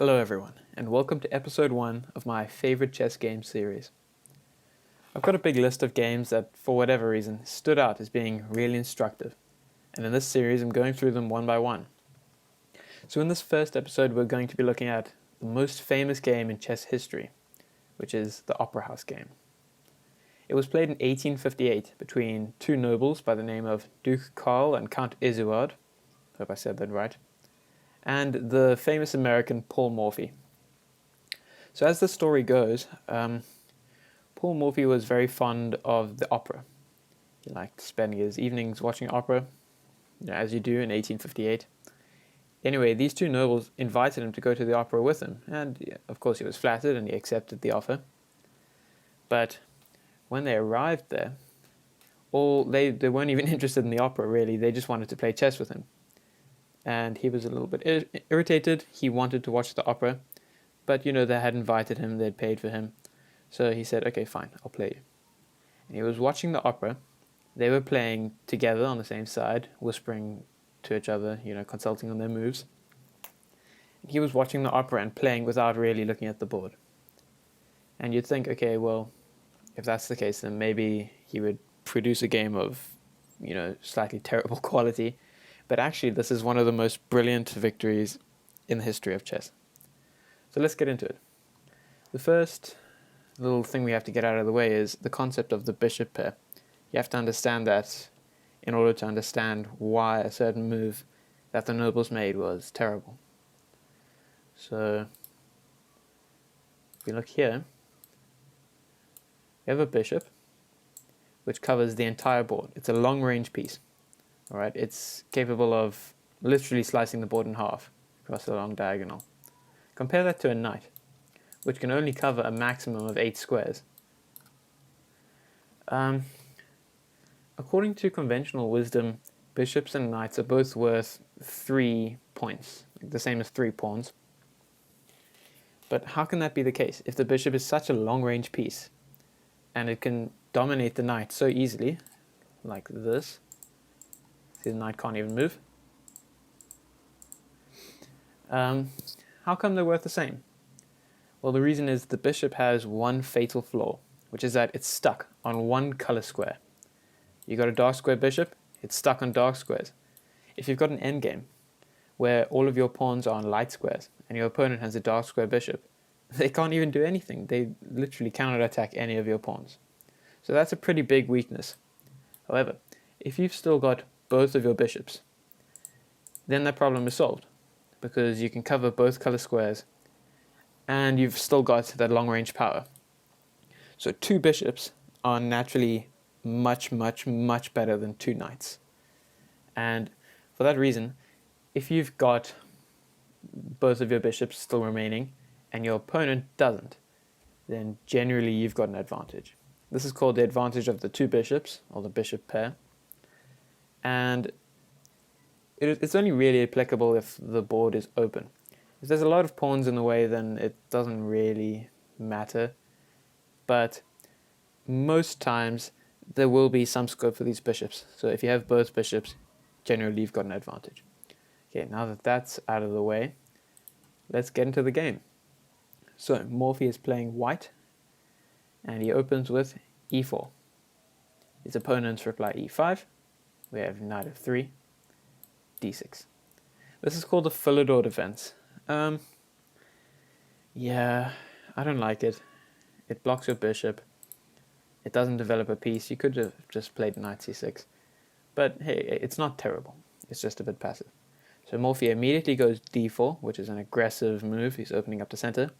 Hello everyone, and welcome to episode 1 of my favorite chess game series. I've got a big list of games that, for whatever reason, stood out as being really instructive, and in this series I'm going through them one by one. So in this first episode we're going to be looking at the most famous game in chess history, which is the Opera House game. It was played in 1858 between two nobles by the name of Duke Karl and Count Isouard, hope I said that right, and the famous American Paul Morphy. So as the story goes, Paul Morphy was very fond of the opera. He liked spending his evenings watching opera, as you do in 1858. Anyway, these two nobles invited him to go to the opera with them, and of course he was flattered and he accepted the offer. But when they arrived there, they weren't even interested in the opera really, they just wanted to play chess with him. And he was a little bit irritated. He wanted to watch the opera, but they had invited him, they'd paid for him. So he said, okay, fine, I'll play you. And he was watching the opera. They were playing together on the same side, whispering to each other, consulting on their moves. He was watching the opera and playing without really looking at the board. And you'd think, okay, well, if that's the case, then maybe he would produce a game of, slightly terrible quality. But actually, this is one of the most brilliant victories in the history of chess. So let's get into it. The first little thing we have to get out of the way is the concept of the bishop pair. You have to understand that in order to understand why a certain move that the nobles made was terrible. So, if you look here, you have a bishop which covers the entire board. It's a long-range piece. Alright, it's capable of literally slicing the board in half across a long diagonal. Compare that to a knight, which can only cover a maximum of 8 squares. According to conventional wisdom, bishops and knights are both worth 3 points, the same as 3 pawns. But how can that be the case if the bishop is such a long-range piece and it can dominate the knight so easily, like this? See, the knight can't even move. How come they're worth the same? Well, the reason is the bishop has one fatal flaw, which is that it's stuck on one color square. You got a dark square bishop, it's stuck on dark squares. If you've got an endgame where all of your pawns are on light squares and your opponent has a dark square bishop, they can't even do anything. They literally cannot attack any of your pawns. So that's a pretty big weakness. However, if you've still got both of your bishops, then that problem is solved, because you can cover both color squares and you've still got that long range power. So 2 bishops are naturally much better than 2 knights. And for that reason, if you've got both of your bishops still remaining and your opponent doesn't, then generally you've got an advantage. This is called the advantage of the 2 bishops, or the bishop pair. And it's only really applicable if the board is open. If there's a lot of pawns in the way, then it doesn't really matter. But most times there will be some scope for these bishops. So if you have both bishops, generally you've got an advantage. Okay, now that that's out of the way, let's get into the game. So Morphy is playing white, and he opens with e4. His opponents reply e5. We have knight of 3, d6. This is called the Philidor defense. Yeah, I don't like it. It blocks your bishop. It doesn't develop a piece. You could have just played knight c6. But hey, it's not terrible. It's just a bit passive. So Morphy immediately goes d4, which is an aggressive move. He's opening up the center.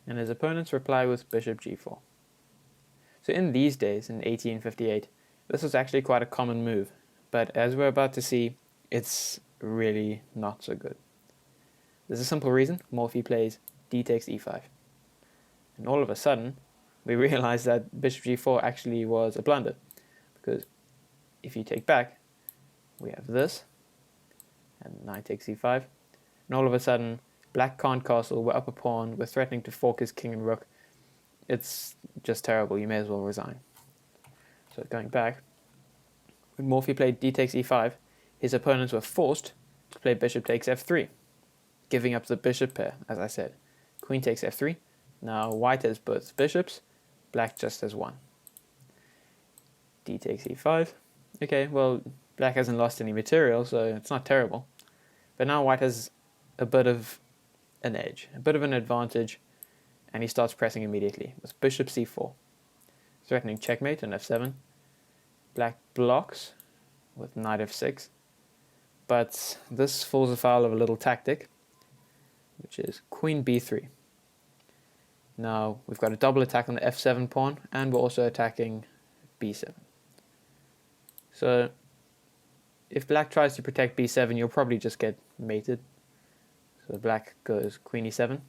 And his opponents reply with bishop g4. So in these days, in 1858, this was actually quite a common move, but as we're about to see, it's really not so good. There's a simple reason. Morphy plays d takes e5. And all of a sudden, we realize that bishop g4 actually was a blunder, because if you take back, we have this, and knight takes e5, and all of a sudden, black can't castle, we're up a pawn, we're threatening to fork his king and rook. It's just terrible, you may as well resign. So going back, when Morphy played d takes e5, his opponents were forced to play bishop takes f3. giving up the bishop pair, as I said. Queen takes f3. Now white has both bishops, black just has one. D takes e5. Okay, well, black hasn't lost any material, so it's not terrible. But now white has a bit of an edge, a bit of an advantage, and he starts pressing immediately with bishop c4, threatening checkmate on f7. Black blocks with knight f6, but this falls afoul of a little tactic, which is queen b3. Now we've got a double attack on the f7 pawn, and we're also attacking b7. So if black tries to protect b7, you'll probably just get mated. So black goes queen e7.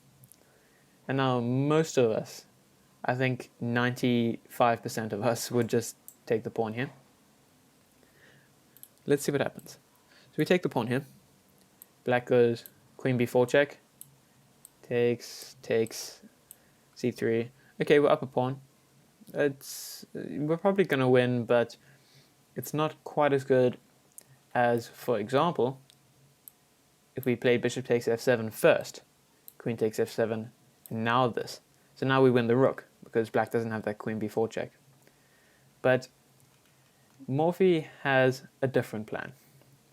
And now most of us, I think 95% of us, would just take the pawn here. Let's see what happens. So we take the pawn here. Black goes queen b4 check. Takes, c3. Okay, we're up a pawn. We're probably going to win, but it's not quite as good as, for example, if we played bishop takes f7 first, queen takes f7, and now this. So now we win the rook, because black doesn't have that queen b4 check. But Morphy has a different plan.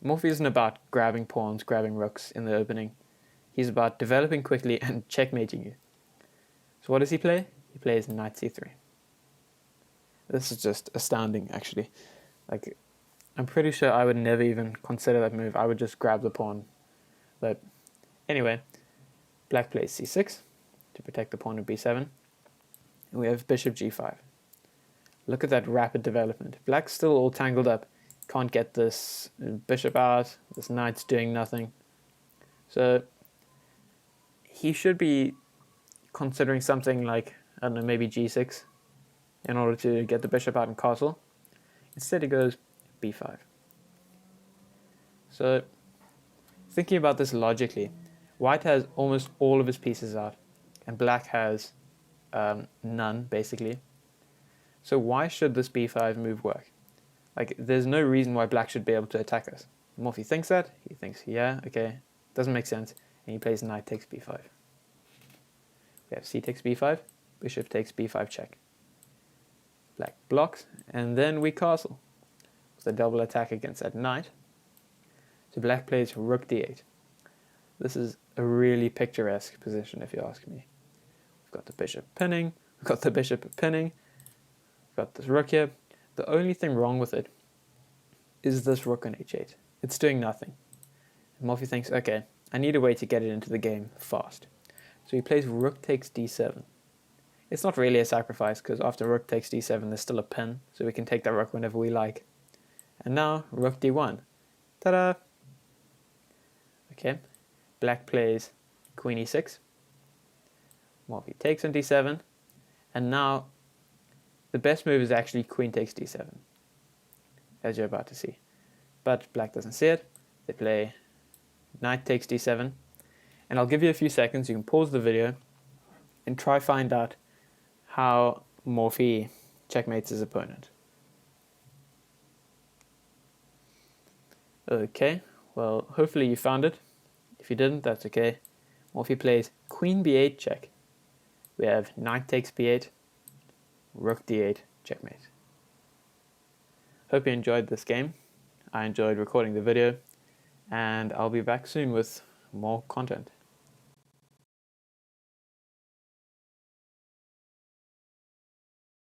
Morphy isn't about grabbing pawns, grabbing rooks in the opening. He's about developing quickly and checkmating you. So what does he play? He plays knight c3. This is just astounding, actually. Like, I'm pretty sure I would never even consider that move. I would just grab the pawn. But anyway, black plays c6 to protect the pawn of b7. And we have bishop g5. Look at that rapid development. Black's still all tangled up. Can't get this bishop out. This knight's doing nothing. So he should be considering something like, I don't know, maybe g6 in order to get the bishop out and castle. Instead he goes b5. So thinking about this logically, white has almost all of his pieces out, and black has none, basically. So why should this b5 move work? Like, there's no reason why black should be able to attack us. Morphy thinks that. He thinks, yeah, okay, doesn't make sense. And he plays knight takes b5. We have c takes b5, bishop takes b5 check. Black blocks, and then we castle with a double attack against that knight. So black plays rook d8. This is a really picturesque position, if you ask me. We've got the bishop pinning, we've got the bishop pinning, we've got this rook here. The only thing wrong with it is this rook on h8. It's doing nothing. And Morphy thinks, okay, I need a way to get it into the game fast. So he plays rook takes d7. It's not really a sacrifice, because after rook takes d7 there's still a pin, so we can take that rook whenever we like. And now rook d1. Ta-da! Okay, black plays queen e6. Morphy takes on d7, and now the best move is actually queen takes d7, as you're about to see. But black doesn't see it. They play knight takes d7, and I'll give you a few seconds. You can pause the video and try find out how Morphy checkmates his opponent. Okay, well, hopefully you found it. If you didn't, that's okay. Morphy plays queen b8 check. We have knight takes b8, rook d8, checkmate. Hope you enjoyed this game. I enjoyed recording the video, and I'll be back soon with more content.